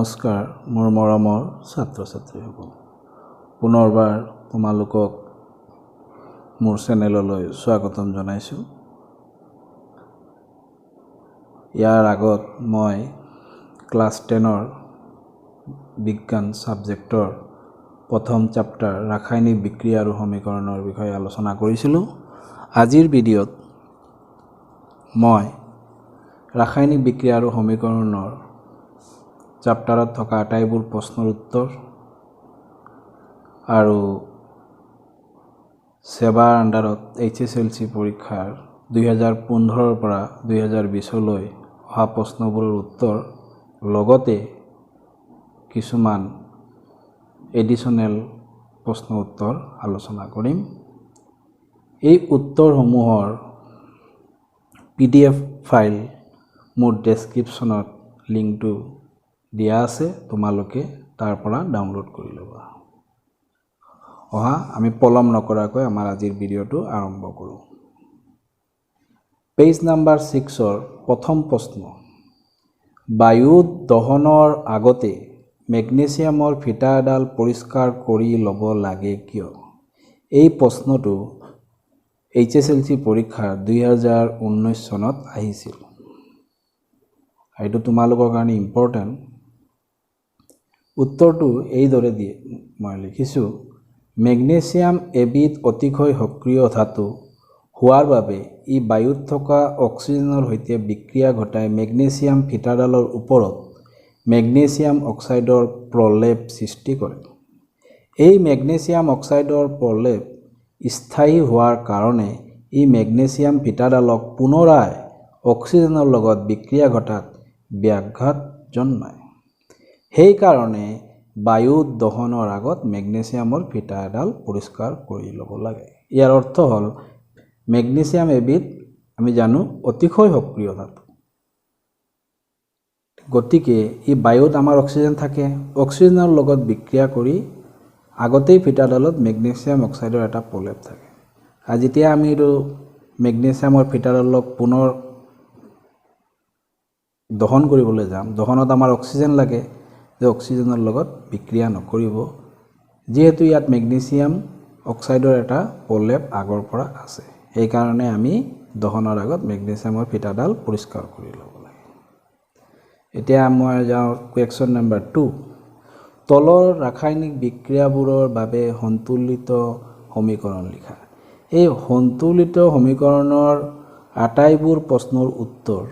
নমস্কাৰ মোৰ মৰমৰ ছাত্ৰ ছাত্ৰীসকল পুনৰবাৰ তোমালোকক মোৰ চেনেললৈ স্বাগতম জনাইছোঁ। ইয়াৰ আগত মই ক্লাছ 10ৰ বিজ্ঞান সাবজেক্টৰ প্ৰথম চেপ্টাৰ ৰাসায়নিক বিক্ৰিয়া আৰু সমীকৰণৰ বিষয়ে আলোচনা কৰিছিলোঁ। আজিৰ ভিডিঅ'ত মই ৰাসায়নিক বিক্ৰিয়া আৰু সমীকৰণৰ চেপ্টাৰত থকা আটাইবোৰ প্ৰশ্নৰ উত্তৰ আৰু সেৱাৰ আণ্ডাৰত HSLC পৰীক্ষাৰ 2015 পৰা 2020 লৈ অহা প্ৰশ্নবোৰৰ উত্তৰ লগতে কিছুমান এডিশনেল প্ৰশ্ন উত্তৰ আলোচনা কৰিম। এই উত্তৰসমূহৰ PDF ফাইল মোৰ ডেসক্ৰিপচনত লিংকটো দিয়া আছে, তোমালোকে তাৰ পৰা ডাউনলোড কৰি ল'বা। আমি পলম নকৰাকৈ আমাৰ আজিৰ ভিডিঅ'টো আৰম্ভ কৰোঁ। পেজ নাম্বাৰ 6ৰ প্ৰথম প্ৰশ্ন, বায়ুত দহনৰ আগতে মেগনেছিয়ামৰ ফিটা এডাল পৰিষ্কাৰ কৰি ল'ব লাগে কিয়? এই প্ৰশ্নটো HSLC পৰীক্ষাৰ 2019 চনত আহিছিল। এইটো তোমালোকৰ কাৰণে ইম্পৰ্টেণ্ট। উত্তৰটো এইদৰে দিয়ে, মই লিখিছোঁ, মেগনেছিয়াম এবিধ অতিশয় সক্ৰিয় ধাতু হোৱাৰ বাবে ই বায়ুত থকা অক্সিজেনৰ সৈতে বিক্ৰিয়া ঘটাই মেগনেছিয়াম ফিটাডালৰ ওপৰত মেগনেছিয়াম অক্সাইডৰ প্ৰলেপ সৃষ্টি কৰে। এই মেগনেছিয়াম অক্সাইডৰ প্ৰলেপ স্থায়ী হোৱাৰ কাৰণে ই মেগনেছিয়াম ফিটাডালক পুনৰাই অক্সিজেনৰ লগত বিক্ৰিয়া ঘটাত ব্যাঘাত জন্মায়। সেইকাৰণে বায়ুত দহনৰ আগত মেগনেছিয়ামৰ ফিটা এডাল পৰিষ্কাৰ কৰি ল'ব লাগে। ইয়াৰ অৰ্থ হ'ল মেগনেছিয়াম এবিধ আমি জানো অতিশয় সক্ৰিয় ধাতু, গতিকে ই বায়ুত আমাৰ অক্সিজেন থাকে, অক্সিজেনৰ লগত বিক্ৰিয়া কৰি আগতেই ফিটাডালত মেগনেছিয়াম অক্সাইডৰ এটা প্ৰলেপ থাকে। আৰু যেতিয়া আমি এইটো মেগনেছিয়ামৰ ফিটাডালক পুনৰ দহন কৰিবলৈ যাম, দহনত আমাৰ অক্সিজেন লাগে, যে অক্সিজেনৰ লগত বিক্ৰিয়া নকৰিব, যিহেতু ইয়াত মেগনেছিয়াম অক্সাইডৰ এটা প্ৰলেপ আগৰ পৰা আছে। সেইকাৰণে আমি দহনৰ আগত মেগনেছিয়ামৰ ফিটাডাল পৰিষ্কাৰ কৰি ল'ব লাগে। এতিয়া মই যাওঁ কুৱেশ্যন নম্বৰ 2, তলৰ ৰাসায়নিক বিক্ৰিয়াবোৰৰ বাবে সন্তুলিত সমীকৰণ লিখা। এই সন্তুলিত সমীকৰণৰ আটাইবোৰ প্ৰশ্নৰ উত্তৰ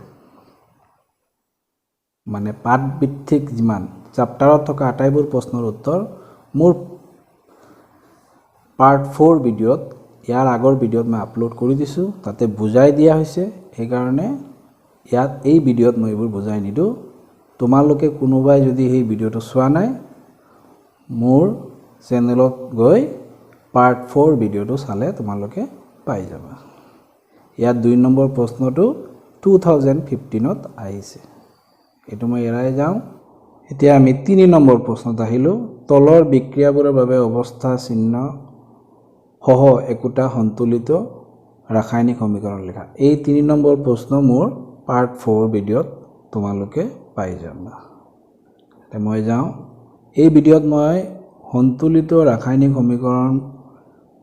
মানে পাঠভিত্তিক যিমান চেপ্টাৰত থকা আটাইবোৰ প্ৰশ্নৰ উত্তৰ মোৰ পাৰ্ট 4 ভিডিঅ'ত, ইয়াৰ আগৰ ভিডিঅ'ত মই আপলোড কৰি দিছোঁ, তাতে বুজাই দিয়া হৈছে। সেইকাৰণে ইয়াত এই ভিডিঅ'ত মই এইবোৰ বুজাই নিদিওঁ। তোমালোকে কোনোবাই যদি সেই ভিডিঅ'টো চোৱা নাই, মোৰ চেনেলত গৈ পাৰ্ট 4 ভিডিঅ'টো চালে তোমালোকে পাই যাবা। ইয়াত 2 নম্বৰ প্ৰশ্নটো 2015ত আহিছে, এইটো মই এৰাই যাওঁ। এতিয়া আমি 3 নম্বৰ প্ৰশ্নত আহিলোঁ, তলৰ বিক্ৰিয়াবোৰৰ বাবে অৱস্থা চিহ্ন সহ একোটা সন্তুলিত ৰাসায়নিক সমীকৰণ লিখা। এই 3 নম্বৰ প্ৰশ্ন মোৰ পাৰ্ট 4 ভিডিঅ'ত তোমালোকে পাই যাবা। এতিয়া মই যাওঁ, এই ভিডিঅ'ত মই সন্তুলিত ৰাসায়নিক সমীকৰণ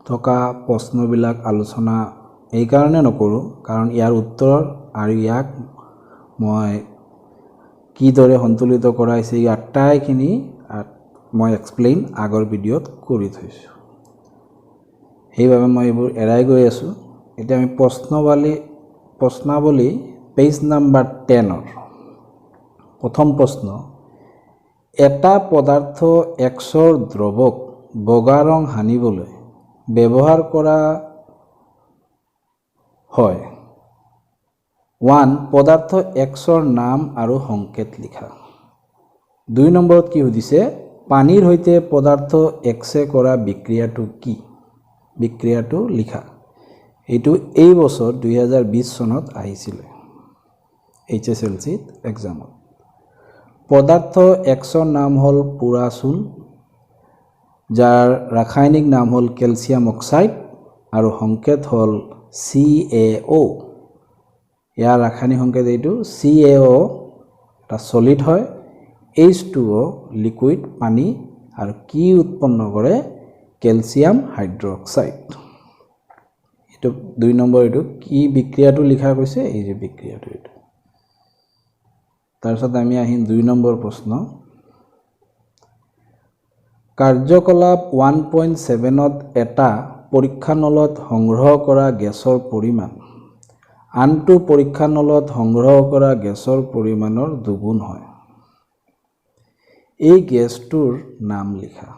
থকা প্ৰশ্নবিলাক আলোচনা এইকাৰণে নকৰোঁ, কাৰণ ইয়াৰ উত্তৰ আৰু ইয়াক মই কিদৰে সন্তুলিত কৰাইছে এই আটাইখিনি মই এক্সপ্লেইন আগৰ ভিডিঅ'ত কৰি থৈছোঁ। সেইবাবে মই এইবোৰ এৰাই গৈ আছোঁ। এতিয়া আমি প্ৰশ্নাৱলী পেজ নাম্বাৰ 10ৰ প্ৰথম প্ৰশ্ন, এটা পদাৰ্থ Xৰ দ্ৰৱক বগা ৰং সানিবলৈ ব্যৱহাৰ কৰা হয়। 1. পদাৰ্থ Xৰ নাম আৰু সংকেত লিখা। 2 নম্বৰত কি সুধিছে, পানীৰ সৈতে পদাৰ্থ Xে কৰা বিক্ৰিয়াটো কি? বিক্ৰিয়াটো লিখা। এইটো এই বছৰ 2020 চনত আহিছিলে HSLC এক্সামত। পদাৰ্থ Xৰ নাম হ'ল পোৰা চূণ, যাৰ ৰাসায়নিক নাম হ'ল কেলছিয়াম অক্সাইড আৰু সংকেত হ'ল CaO। ইয়াৰ ৰাসায়নিক সংকেত এইটো CaO, এটা সলিড হয়। H2O লিকুইড পানী আৰু কি উৎপন্ন কৰে ক্যালসিয়াম হাইড্ৰক্সাইড এটো 2 নম্বৰ এটো কি বিক্ৰিয়াটো লিখা গৈছে এই যে বিক্ৰিয়াটো এটো তাৰছত আমি আহিম 2 নম্বৰ প্ৰশ্ন কাৰ্যকলাপ 1.7 ত এটা পৰীক্ষা নলত সংগ্ৰহ কৰা গেছৰ পৰিমাণ আনটো পৰীক্ষা নলত সংগ্ৰহ কৰা গেছৰ পৰিমাণৰ দুগুণ হয় এই গেছটোৰ নাম লিখা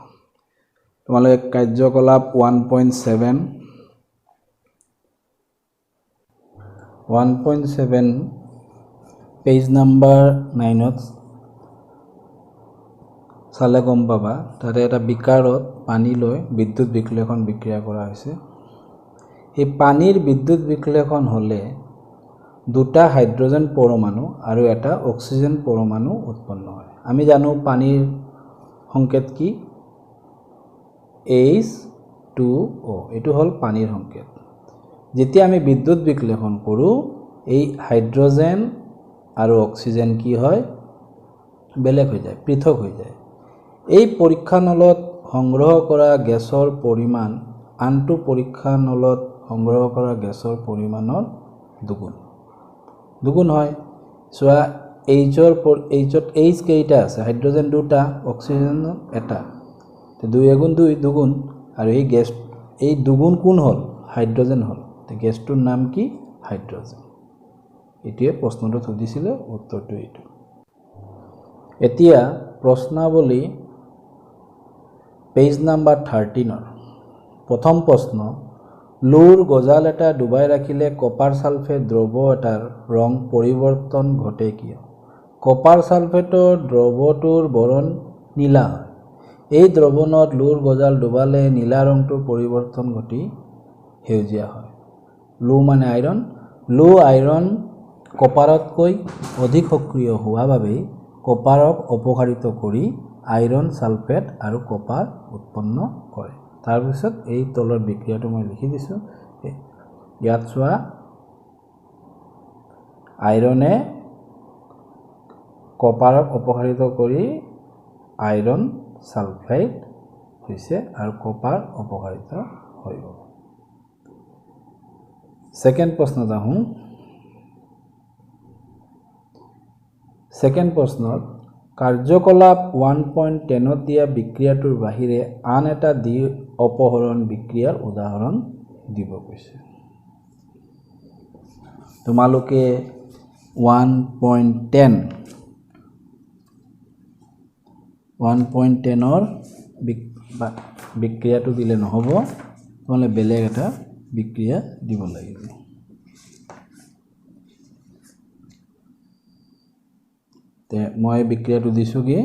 তোমালোকে কাৰ্যকলাপ 1.7 পেজ নাম্বাৰ 9 ত চালে গম পাবা তাতে এটা বিকাৰত পানী লৈ বিদ্যুৎ বিশ্লেষণ বিক্ৰিয়া কৰা হৈছে এই পানীৰ বিদ্যুৎ বিশ্লেষণ হলে দুটা হাইড্ৰোজেন পৰমাণু আৰু এটা অক্সিজেন পৰমাণু উৎপন্ন হয় আমি জানো পানীৰ সংকেত কি H2O এটো হল পানীৰ সংকেত যেতিয়া আমি বিদ্যুৎ বিশ্লেষণ কৰো এই হাইড্ৰোজেন আৰু অক্সিজেন কি হয় বেলেগ হৈ যায় পৃথক হৈ যায় এই পৰীক্ষা নলত সংগ্ৰহ কৰা গেছৰ পৰিমাণ আনটো পৰীক্ষা নলত সংগ্ৰহ কৰা গেছৰ পৰিমাণৰ দুগুণ হয় সোয়া H কেইটা আছে হাইড্ৰোজেন দুটা অক্সিজেন এটা তে 2 গুণ 2 দুগুণ আৰু এই গ্যাস এই দুগুণ কোন হল হাইড্ৰোজেন হল তে গ্যাসটোৰ নাম কি হাইড্ৰোজেন এটিয়ে প্ৰশ্নটো সুধিছিলে উত্তৰটো এটো এতিয়া প্ৰশ্নাৱলী পেজ নাম্বাৰ 13 প্ৰথম প্ৰশ্ন লুৰ গজাল এটা ডুবাই ৰাখিলে কপাৰ সালফেট দ্ৰৱ এটাৰ ৰং পৰিৱৰ্তন ঘটে কিয় কপাৰ সালফেটৰ দ্ৰৱটোৰ বৰণ নীলা হয় এই দ্ৰৱণত লুৰ গজাল ডুবালে নীলা ৰংটোৰ পৰিৱৰ্তন ঘটি হেউজিয়া হয় লু মানে আইৰন লু আইৰন কপাৰতকৈ অধিক সক্ৰিয় হোৱা বাবে কপাৰক অপকাৰিত কৰি আইৰন সালফেট আৰু কপাৰ উৎপন্ন কৰে তাৰ পিছত এই তলৰ বিক্ৰিয়াটো মই লিখি দিছো ইয়াত চোৱা আইৰনে কপাৰক অপকাৰিত কৰি আইৰন সালফেট হৈছে আৰু কপাৰ অপকাৰিত হৈ গ'ল সেকেন্ড প্ৰশ্নত আহো সেকেন্ড প্ৰশ্নত কাৰ্যকলাপ 1.10 ত দিয়া বিক্ৰিয়াটোৰ বাহিৰে আন এটা দ্বি অপহৰণ বিক্ৰিয়াৰ উদাহৰণ দিব কৈছে তোমালোকে 1.10 ৰ বিক্ৰিয়াটো দিলে নহব তোমালে বেলেগ এটা বিক্ৰিয়া দিব লাগিব তে মই বিক্ৰিয়াটো দিছো কি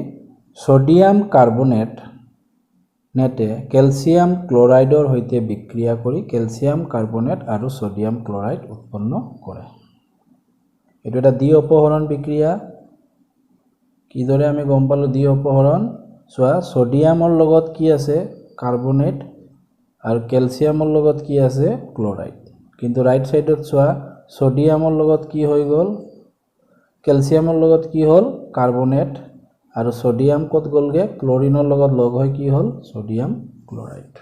সোডিয়াম কাৰ্বনেট নেটে ক্যালসিয়াম ক্লোৰাইডৰ হৈতে বিক্ৰিয়া কৰি ক্যালসিয়াম কাৰ্বনেট আৰু সোডিয়াম ক্লোৰাইড উৎপন্ন কৰে এটো এটা দ্বি অপহৰণ বিক্ৰিয়া কিদৰে আমি গম পালো দ্বি অপহৰণ সোয়া সোডিয়ামৰ লগত কি আছে কাৰ্বনেট আৰু ক্যালসিয়ামৰ লগত কি আছে ক্লোৰাইড কিন্তু ৰাইট সাইডত সোয়া সোডিয়ামৰ লগত কি হৈ গল ক্যালসিয়ামৰ লগত কি হল কাৰ্বনেট আৰু সোডিয়াম কত গলগে ক্লোৰিনৰ লগত লগ হৈ কি হল সোডিয়াম ক্লোৰাইড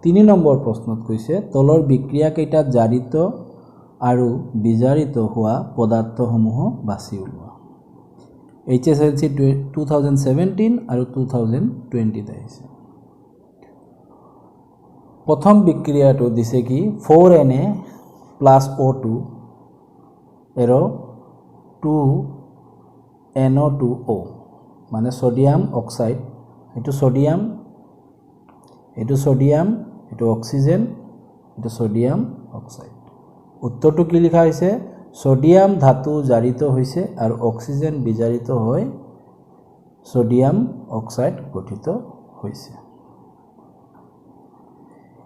3 নম্বৰ প্ৰশ্নত কৈছে তলৰ বিক্ৰিয়া কেইটা জাৰিত আৰু বিজাৰিত হোৱা পদাৰ্থসমূহ বাছি উলিওৱা HSLC 2017 আৰু 2020 আহিছে প্ৰথম বিক্ৰিয়াটো দিছে কি 4Na plus O2 এरो 2NO2O মানে সোডিয়াম অক্সাইড এটো সোডিয়াম এটো অক্সিজেন এটো সোডিয়াম অক্সাইড উত্তৰটো কি লিখা হৈছে সোডিয়াম ধাতু জাৰিত হৈছে আৰু অক্সিজেন বিজাৰিত হৈ সোডিয়াম অক্সাইড গঠিত হৈছে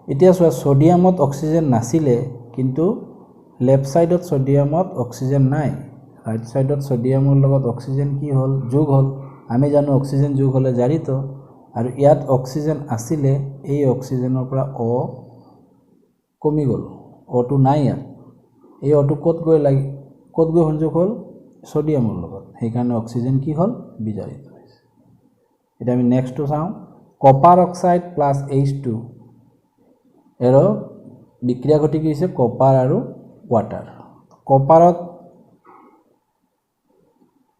এতিয়া সোডিয়ামত অক্সিজেন নাছিলে কিন্তু লেফট সাইডত সোডিয়ামত অক্সিজেন নাই রাইট সাইডত সোডিয়ামৰ লগত অক্সিজেন কি হল যোগ হল আমি জানো অক্সিজেন যোগ হলে জাৰিত আৰু ইয়াত অক্সিজেন আছিল এই অক্সিজেনৰ পৰা O কমি গল O2 নাই ইয়াত এই O2 কত গৈ সংযোগ হল সোডিয়ামৰ লগত সেইকাৰণে অক্সিজেন কি হ'ল বিজাৰিত হৈছে এটা আমি নেক্সটটো চাওঁ কপাৰ অক্সাইড প্লাস H2 এৰ বিক্ৰিয়া ঘটি কি হৈছে কপাৰ আৰু ওয়াটাৰ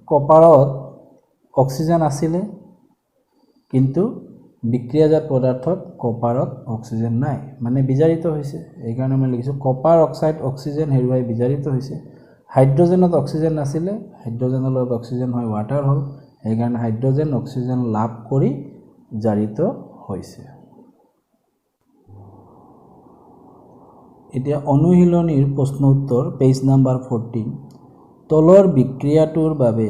কপাৰত অক্সিজেন আছিল কিন্তু বিক্ৰিয়াজাত পদাৰ্থত কপাৰত অক্সিজেন নাই মানে বিজাৰিত হৈছে এই কাৰণে মই লিখিছো কপাৰ অক্সাইড অক্সিজেন হেৰুৱাই বিজাৰিত হৈছে হাইড্ৰোজেনত অক্সিজেন আছিল হাইড্ৰোজেনৰ লগত অক্সিজেন হয় ওয়াটাৰ হ'ল এই কাৰণে হাইড্ৰোজেন অক্সিজেন লাভ কৰি জাৰিত হৈছে এতিয়া অনুশীলনীৰ প্ৰশ্ন উত্তৰ পেজ নাম্বাৰ 14 তলৰ বিক্ৰিয়াটোৰ বাবে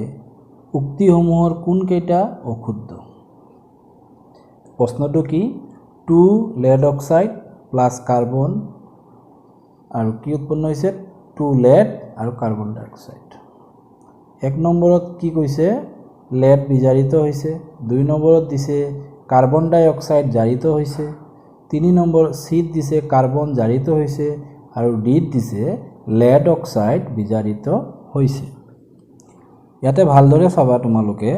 উক্তিসমূহৰ কোন কেইটা অশুদ্ধ প্ৰশ্নটো কি 2 lead oxide plus carbon আৰু কি উৎপন্ন হৈছে 2 lead আৰু কাৰ্বন ডাই অক্সাইড এক নম্বৰত কি কৈছে lead বিজাৰিত হৈছে 2 নম্বৰত দিছে কাৰ্বন ডাই অক্সাইড জাৰিত হৈছে 3 নম্বৰ সি দিছে কাৰ্বন জাৰিত হৈছে আৰু ডি দিছে lead oxide বিজাৰিত হৈছে ইয়াতে ভালদৰে চাবা তোমালোকে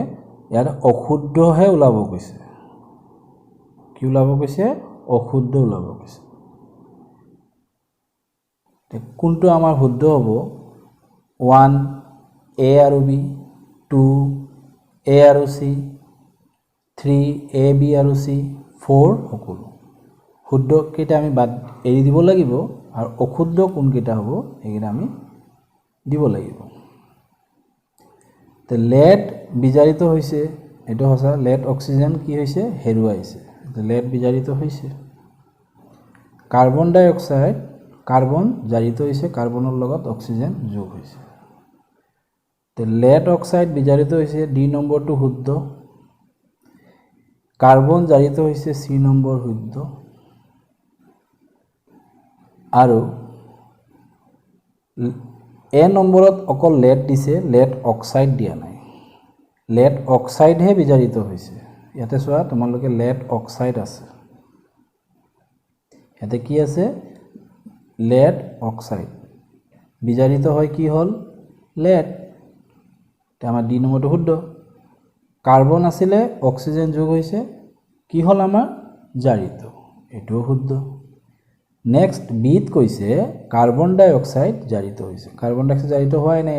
ইয়াৰ অশুদ্ধহে ওলাব কৈছে কি ওলাব কৈছে অশুদ্ধ ওলাব কৈছে তে কোনটো আমাৰ শুদ্ধ হ'ব 1 A আৰু B 2 A আৰু C 3 A B আৰু C 4 সকলো শুদ্ধ কেইটা আমি বাদ এৰি দিব লাগিব আৰু অশুদ্ধ কোন কেইটা হ'ব এইকেইটা আমি দিব লাগিব তে lead বিজাৰিত হৈছে এটো হসা lead অক্সিজেন কি হৈছে হেৰুৱাইছে lead বিজাৰিত হৈছে কাৰ্বন ডাই অক্সাইড কাৰ্বন জাৰিত হৈছে কাৰ্বনৰ লগত অক্সিজেন যোগ হৈছে তে lead অক্সাইড বিজাৰিত হৈছে ডি নম্বৰটো শুদ্ধ কাৰ্বন জাৰিত হৈছে সি নম্বৰ শুদ্ধ আৰু এ নম্বৰত অকল lead দিছে lead অক্সাইড দিয়া নাই lead অক্সাইড হে বিজাৰিত হৈছে ইয়াতে চোৱা তোমালোকে lead অক্সাইড আছে ইয়াতে কি আছে lead অক্সাইড বিজাৰিত হয় কি হল lead তে আমাৰ ডি নম্বৰটো শুদ্ধ কাৰ্বন আছিলে অক্সিজেন যোগ হৈছে কি হল আমাৰ জাৰিত এটো শুদ্ধ নেক্সট বিত কৈছে কাৰ্বন ডাই অক্সাইড জাৰিত হৈছে কাৰ্বন ডাই অক্সাইড জাৰিত হয় নাই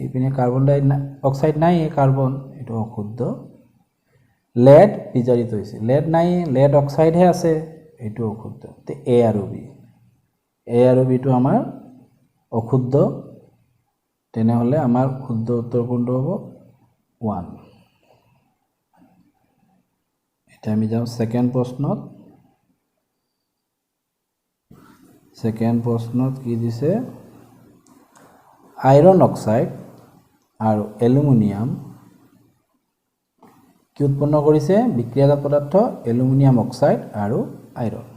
এইপিনে কাৰ্বন ডাই অক্সাইড নাই কাৰ্বন এটো অশুদ্ধ lead বিজাৰিত হৈছে lead নাই lead অক্সাইড হে আছে এটো অশুদ্ধ তে A আৰু B টো আমাৰ অশুদ্ধ তেনে হলে আমাৰ শুদ্ধ উত্তৰ কোনটো হ'ব 1 এটা আমি যাও সেকেন্ড প্ৰশ্নত কি দিছে আইৰন অক্সাইড আৰু এলুমিনিয়াম কি উৎপন্ন কৰিছে বিক্ৰিয়াজাত পদাৰ্থ এলুমিনিয়াম অক্সাইড আৰু আইৰন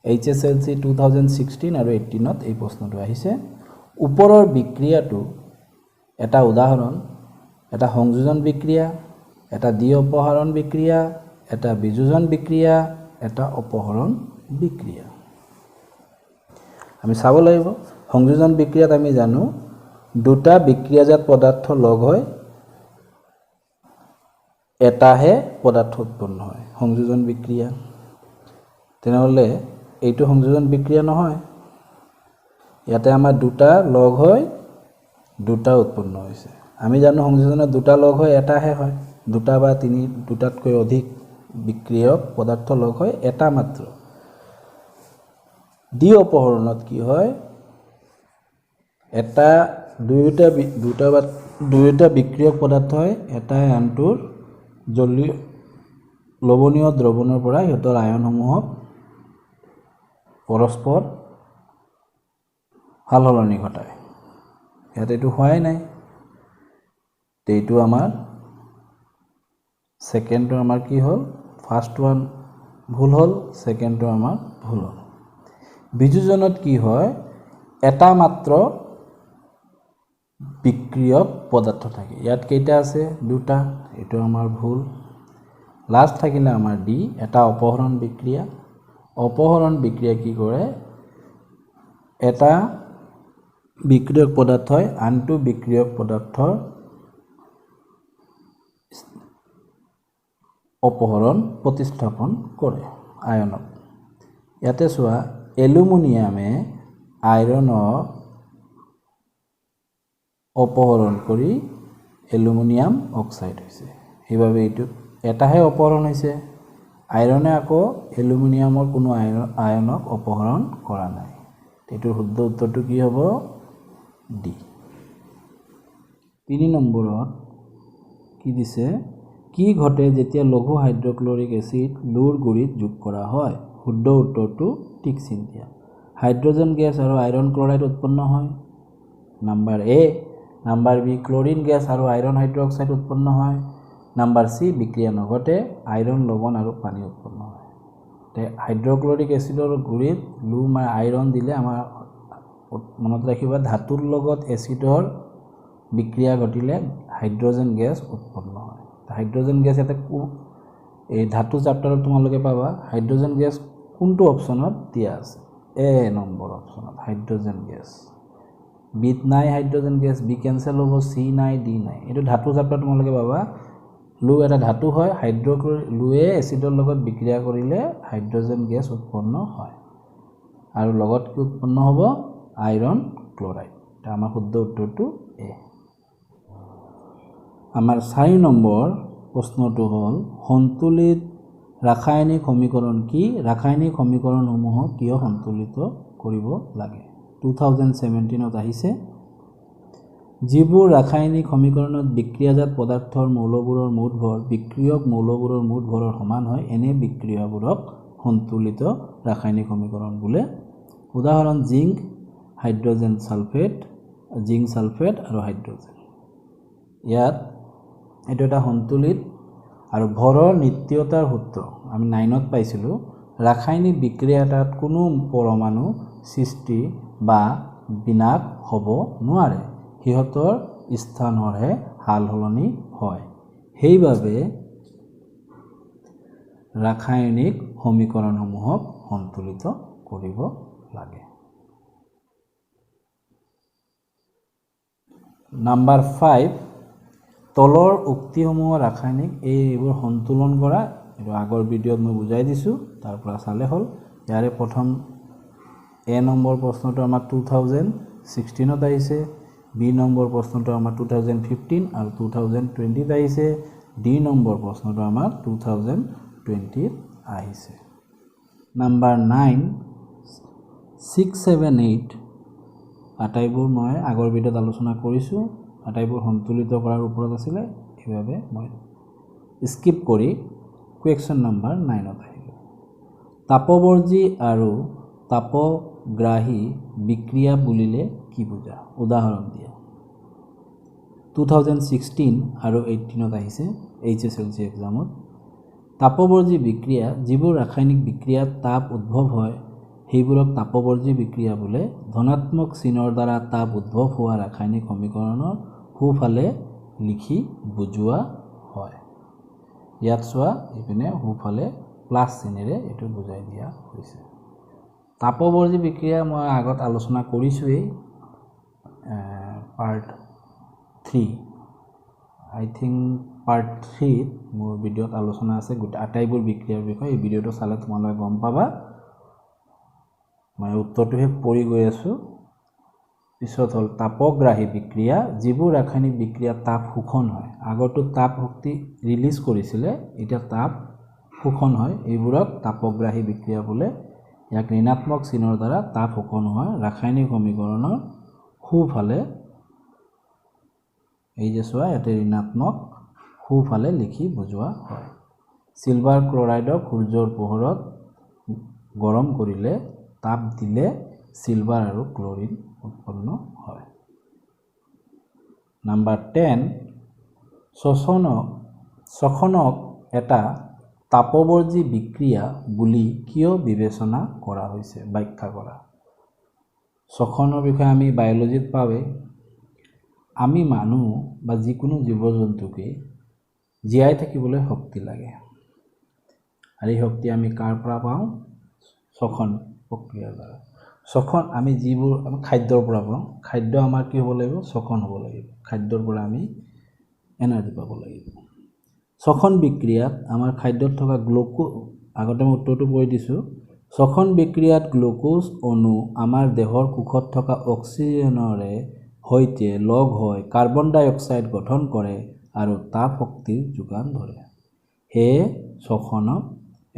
HSLC 2016 আৰু 18 ত এই প্ৰশ্নটো আহিছে ওপৰৰ বিক্ৰিয়াটো এটা উদাহৰণ এটা সংযোজন বিক্ৰিয়া এটা দ্বি অপহৰণ বিক্ৰিয়া এটা বিযোজন বিক্ৰিয়া এটা অপহৰণ বিক্ৰিয়া আমি চাব লাগিব সংযোজন বিক্ৰিয়াত আমি জানো দুটা বিক্ৰিয়াজাত পদাৰ্থ লগ হয় এটাহে পদাৰ্থ উৎপন্ন হয় সংযোজন বিক্ৰিয়া তেনেহলে এইটো সংযোজন বিক্ৰিয়া নহয় ইয়াতে আমাৰ দুটা লগ হয় দুটা উৎপন্ন হৈছে আমি জানো সংযোজনত দুটা লগ হয় এটাহে হয় দুটা বা তিনি দুটাতকৈ অধিক বিক্ৰিয়ক পদাৰ্থ লগ হয় এটা মাত্ৰ দ্বি অপহৰণত কি হয় এটা দুটা বিক্ৰিয়ক পদাৰ্থ হয় এটা আনটোৰ জলীয় লৱণীয় দ্ৰৱণৰ পৰা ইহঁতৰ আয়নসমূহক পৰস্পৰ সালসলনি ঘটায় ইয়াতে এইটো হোৱাই নাই এইটো আমাৰ সেকেন্ডটো আমাৰ কি হ'ল ফাৰ্স্ট ওয়ান ভুল হ'ল সেকেন্ডটো আমাৰ ভুল হ'ল বিযোজনত কি হয় এটা মাত্ৰ বিক্ৰিয়ক পদাৰ্থ থাকে ইয়াত কেইটা আছে দুটা এটো আমাৰ ভুল লাস্ট থাকিলে আমাৰ ডি এটা অপহৰণ বিক্ৰিয়া কি কৰে এটা বিক্ৰিয়ক পদাৰ্থই আনটো বিক্ৰিয়ক পদাৰ্থৰ অপহৰণ প্ৰতিস্থাপন কৰে আয়নক। ইয়াতে চোৱা এলুমিনিয়ামে আইৰণক অপহৰণ কৰি এলুমিনিয়াম অক্সাইড হৈছে। সেইবাবে এইটো এটাহে অপহৰণ হৈছে। আইৰণে আকৌ এলুমিনিয়ামৰ কোনো আয়নক অপহৰণ কৰা নাই। এইটোৰ শুদ্ধ উত্তৰটো কি হ'ব? ডি। 3 নম্বৰত কি দিছে? কি ঘটে যেতিয়া লঘু হাইড্ৰক্লৰিক এচিড লুৰ গুৰিত যোগ কৰা হয়? শুদ্ধ উত্তৰটো টিক চিন দিয়া। হাইড্ৰজেন গেছ আৰু আইৰণ ক্লৰাইড উৎপন্ন হয়। নাম্বাৰ এ। নাম্বাৰ বি ক্লৰিন গেছ আৰু আইৰণ হাইড্ৰক্সাইড উৎপন্ন হয়। নাম্বাৰ চি বিক্ৰিয়া নঘটে, আইৰণ লৱণ আৰু পানী উৎপন্ন হয়। হাইড্ৰক্লৰিক এচিডৰ গুৰিত লু আইৰণ দিলে আমাৰ মনত ৰাখিবা ধাতুৰ লগত এচিডৰ বিক্ৰিয়া ঘটিলে হাইড্ৰজেন গেছ উৎপন্ন হয়। হাইড্ৰজেন গেছ ইয়াতে এই ধাতু চেপ্টাৰত তোমালোকে পাবা হাইড্ৰজেন গেছ কোনটো অপশ্যনত দিয়া আছে? এ নম্বৰ অপশ্যনত হাইড্ৰজেন গেছ। বিত নাই হাইড্ৰজেন গেছ, বি কেঞ্চেল হ'ব, চি নাই, ডি নাই। এইটো ধাতু চেপ্টাৰ তোমালোকে পাবা। লু এটা ধাতু হয়, লুৱে এচিডৰ লগত বিক্ৰিয়া কৰিলে হাইড্ৰজেন গেছ উৎপন্ন হয় আৰু লগত কি উৎপন্ন হ'ব? Iron chloride. আমাৰ শুদ্ধ উত্তৰটো এ। আমাৰ 4 নম্বৰ প্ৰশ্নটো হ'ল সন্তুলিত ৰাসায়নিক সমীকৰণ কি? ৰাসায়নিক সমীকৰণসমূহক কিয় সন্তুলিত কৰিব লাগে? 2017ত আহিছে। যিবোৰ ৰাসায়নিক সমীকৰণত বিক্ৰিয়াজাত পদাৰ্থৰ মৌলবোৰৰ মুঠ ভৰ বিক্ৰিয়ক মৌলবোৰৰ মুঠ ভৰৰ সমান হয়, এনে বিক্ৰিয়াবোৰক সন্তুলিত ৰাসায়নিক সমীকৰণ বোলে। উদাহৰণ zinc, hydrogen sulphate, zinc sulphate আৰু হাইড্ৰজেন। ইয়াত এইটো এটা সন্তুলিত আৰু ভৰৰ নিত্যতাৰ সূত্ৰ আমি 9ত পাইছিলোঁ। ৰাসায়নিক বিক্ৰিয়া এটাত কোনো পৰমাণু সৃষ্টি বা বিনাশ হ'ব নোৱাৰে, সিহঁতৰ স্থানৰহে সাল সলনি হয়। সেইবাবে ৰাসায়নিক সমীকৰণসমূহক সন্তুলিত কৰিব লাগে। নাম্বাৰ 5 তলৰ উক্তিসমূহ ৰাসায়নিক এইবোৰ সন্তুলন কৰা। এইটো আগৰ ভিডিঅ'ত মই বুজাই দিছোঁ, তাৰ পৰা চালে হ'ল। ইয়াৰে প্ৰথম এ নম্বৰ প্ৰশ্নটো আমাৰ 2016ত আহিছে, বি নম্বৰ প্ৰশ্নটো আমাৰ 2015 আৰু 2020ত আহিছে, ডি নম্বৰ প্ৰশ্নটো আমাৰ 2020ত আহিছে। নাম্বাৰ 9, 6, 7, 8 আটাইবোৰ মই আগৰ ভিডিঅ'ত আলোচনা কৰিছোঁ। আটাইবোৰ সন্তুলিত কৰাৰ ওপৰত আছিলে, সেইবাবে মই স্কিপ কৰি কুৱেশ্যন নম্বৰ 9ত আহিলোঁ। তাপবৰ্জী আৰু তাপগ্ৰাহী বিক্ৰিয়া বুলিলে কি বুজা? উদাহৰণ দিয়া। 2016 আৰু 18ত আহিছে HSLC এক্সামত। তাপবৰ্জী বিক্ৰিয়া যিবোৰ ৰাসায়নিক বিক্ৰিয়াত তাপ উদ্ভৱ হয় সেইবোৰক তাপবৰ্জী বিক্ৰিয়া বোলে। ধনাত্মক চিনৰ দ্বাৰা তাপ উদ্ভৱ হোৱা ৰাসায়নিক সমীকৰণৰ সোঁফালে লিখি বুজোৱা হয়। ইয়াত চোৱা এইপিনে সোঁফালে প্লাছ চিনেৰে এইটো বুজাই দিয়া হৈছে। তাপবৰ্জী বিক্ৰিয়া মই আগত আলোচনা কৰিছোঁৱেই, পাৰ্ট 3 আই থিংক পাৰ্ট 3ত মোৰ ভিডিঅ'ত আলোচনা আছে আটাইবোৰ বিক্ৰিয়াৰ বিষয়ে। এই ভিডিঅ'টো চালে তোমালোকে গম পাবা। মই উত্তৰটোহে পঢ়ি গৈ আছোঁ। পিছত হ'ল তাপগ্ৰাহী বিক্ৰিয়া যিবোৰ ৰাসায়নিক বিক্ৰিয়া তাপ শোষণ হয়। আগতো তাপ শক্তি ৰিলিজ কৰিছিলে, এতিয়া তাপ শোষণ হয়, এইবোৰক তাপগ্ৰাহী বিক্ৰিয়া বোলে। ইয়াক ঋণাত্মক চিনৰ দ্বাৰা তাপ শোষণ হোৱা ৰাসায়নিক সমীকৰণৰ সোঁফালে এই যে চোৱা ইয়াতে ঋণাত্মক সোঁফালে লিখি বুজোৱা হয়। চিলভাৰ ক্লৰাইডক সূৰ্যৰ পোহৰত গৰম কৰিলে তাপ দিলে চিলভাৰ আৰু ক্লৰিন উৎপন্ন হয়। নাম্বাৰ 10 শ্বসনক এটা তাপবৰ্জী বিক্ৰিয়া বুলি কিয় বিবেচনা কৰা হৈছে? ব্যাখ্যা কৰা। শ্বসনৰ বিষয়ে আমি বায়'লজিত পাওঁৱেই। আমি মানুহ বা যিকোনো জীৱ জন্তুকে জীয়াই থাকিবলৈ শক্তি লাগে, আৰু এই শক্তি আমি কাৰ পৰা পাওঁ? শ্বসন প্ৰক্ৰিয়াৰ দ্বাৰা। শ্বসন আমি যিবোৰ খাদ্যৰ পৰা পাওঁ, খাদ্য আমাৰ কি হ'ব লাগিব? শ্বসন হ'ব লাগিব। খাদ্যৰ পৰা আমি এনাৰ্জি পাব লাগিব। শ্বসন বিক্ৰিয়াত আমাৰ খাদ্যত থকা আগতে মই উত্তৰটো কৈ দিছোঁ শ্বসন বিক্ৰিয়াত গ্লুকোজ অণু আমাৰ দেহৰ কোষত থকা অক্সিজেনৰে সৈতে লগ হৈ কাৰ্বন ডাই অক্সাইড গঠন কৰে আৰু তাপ শক্তিৰ যোগান ধৰে সেয়ে শ্বসনক